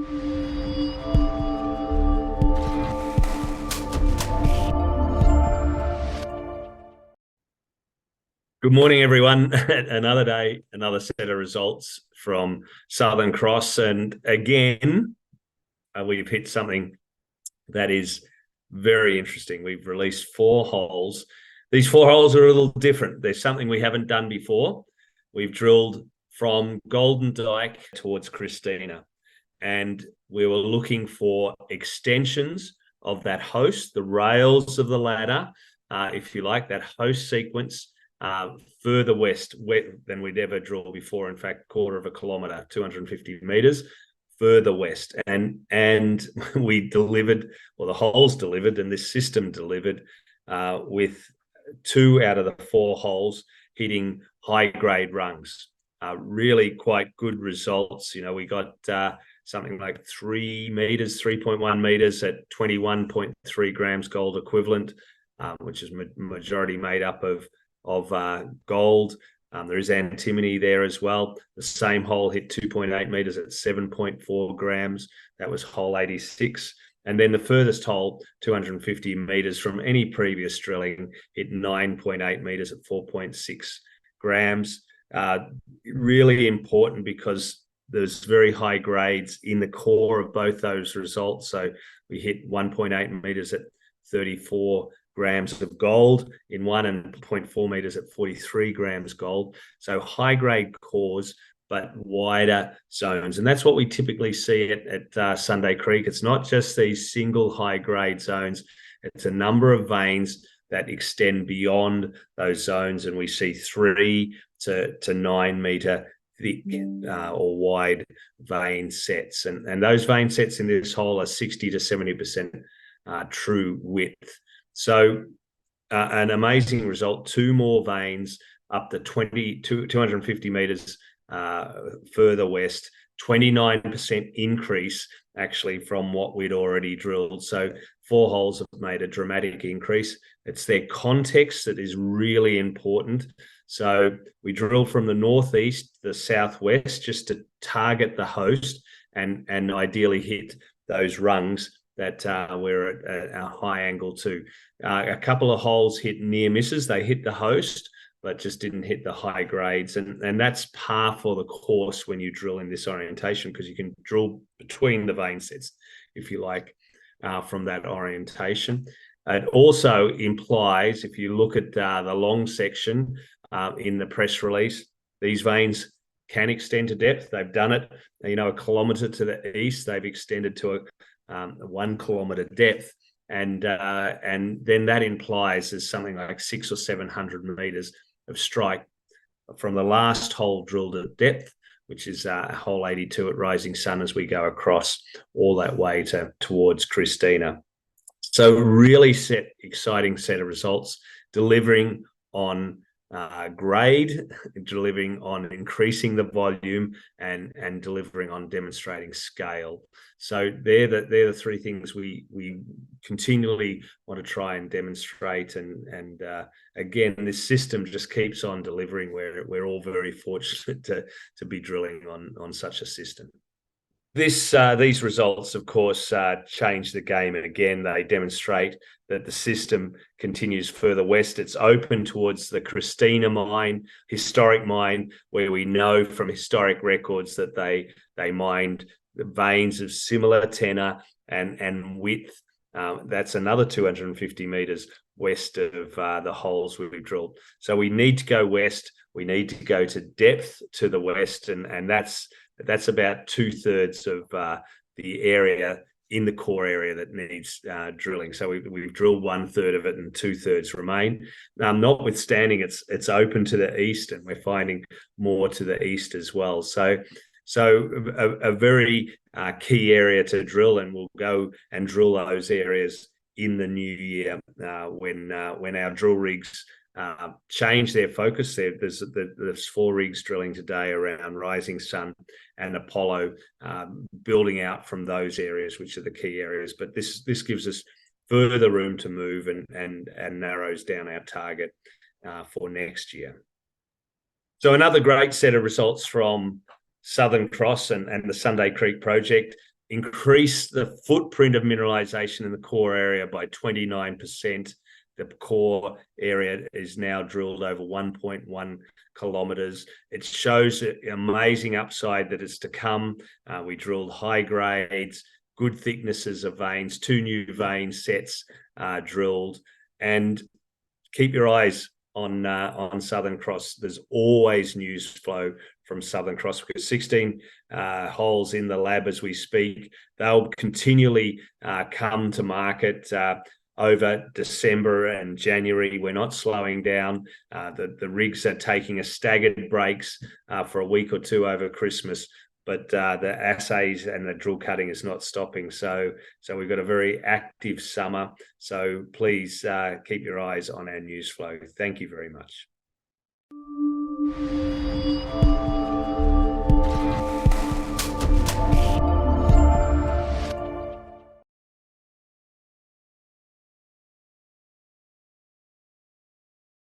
Good morning, everyone. Another day, another set of results from Southern Cross. And again, we've hit something that is very interesting. We've released 4 holes. These 4 holes are a little different. There's something we haven't done before. We've drilled from Golden Dyke towards Christina, and we were looking for extensions of that host, the rails of the ladder, if you like, that host sequence, further west than we'd ever drilled before. In fact, 1/4 kilometre, 250 meters further west. And we delivered, or the holes delivered, and this system delivered, with 2 out of the 4 holes hitting high-grade rungs. Really quite good results. You know, we got something like 3.1 meters at 21.3 grams gold equivalent, which is majority made up of gold. There is antimony there as well. The same hole hit 2.8 meters at 7.4 grams. That was hole 86. And then the furthest hole, 250 meters from any previous drilling, hit 9.8 meters at 4.6 grams. Really important because there's very high grades in the core of both those results. So we hit 1.8 meters at 34 grams of gold in one, and 0.4 meters at 43 grams gold. So high grade cores, but wider zones. And that's what we typically see at Sunday Creek. It's not just these single high grade zones. It's a number of veins that extend beyond those zones. And we see 3 to 9 meter thick or wide vein sets. And those vein sets in this hole are 60 to 70% true width. So an amazing result. 2 more veins up to 250 meters further west, 29% increase actually from what we'd already drilled. So 4 holes have made a dramatic increase. It's their context that is really important. So we drilled from the northeast to the southwest just to target the host and ideally hit those rungs that we're at a high angle to. A couple of holes hit near misses. They hit the host, but just didn't hit the high grades. And that's par for the course when you drill in this orientation, because you can drill between the vein sets, if you like, from that orientation. It also implies, if you look at the long section in the press release, these veins can extend to depth. They've done it, 1 kilometre to the east. They've extended to a 1 kilometre depth, and then that implies there's something like 600 or 700 meters of strike from the last hole drilled at depth, which is hole 82 at Rising Sun, as we go across all that way towards Christina. So really exciting set of results, delivering on grade, delivering on increasing the volume, and delivering on demonstrating scale. So they're the 3 things we continually want to try and demonstrate. And again, this system just keeps on delivering. We're all very fortunate to be drilling on such a system. These results, of course, change the game, and again, they demonstrate that the system continues further west. It's open towards the Christina mine, historic mine, where we know from historic records that they mined the veins of similar tenor and width. That's another 250 meters west of the holes we've drilled. So we need to go west. We need to go to depth to the west, and that's about 2/3 of the area in the core area that needs drilling. So we've drilled 1/3 of it, and 2/3 remain. Notwithstanding, it's open to the east, and we're finding more to the east as well. So a very key area to drill, and we'll go and drill those areas in the new year when our drill rigs change their focus. There's 4 rigs drilling today around Rising Sun and Apollo, building out from those areas, which are the key areas. But this gives us further room to move and narrows down our target for next year. So another great set of results from Southern Cross and the Sunday Creek project. increase the footprint of mineralisation in the core area by 29%. The core area is now drilled over 1.1 kilometres. It shows an amazing upside that is to come. We drilled high grades, good thicknesses of veins, 2 new vein sets drilled, and keep your eyes on Southern Cross. There's always news flow from Southern Cross because 16 holes in the lab as we speak. They'll continually come to market over December and January. We're not slowing down. The rigs are taking a staggered breaks for a week or two over Christmas, but the assays and the drill cutting is not stopping. So we've got a very active summer. So please keep your eyes on our news flow. Thank you very much.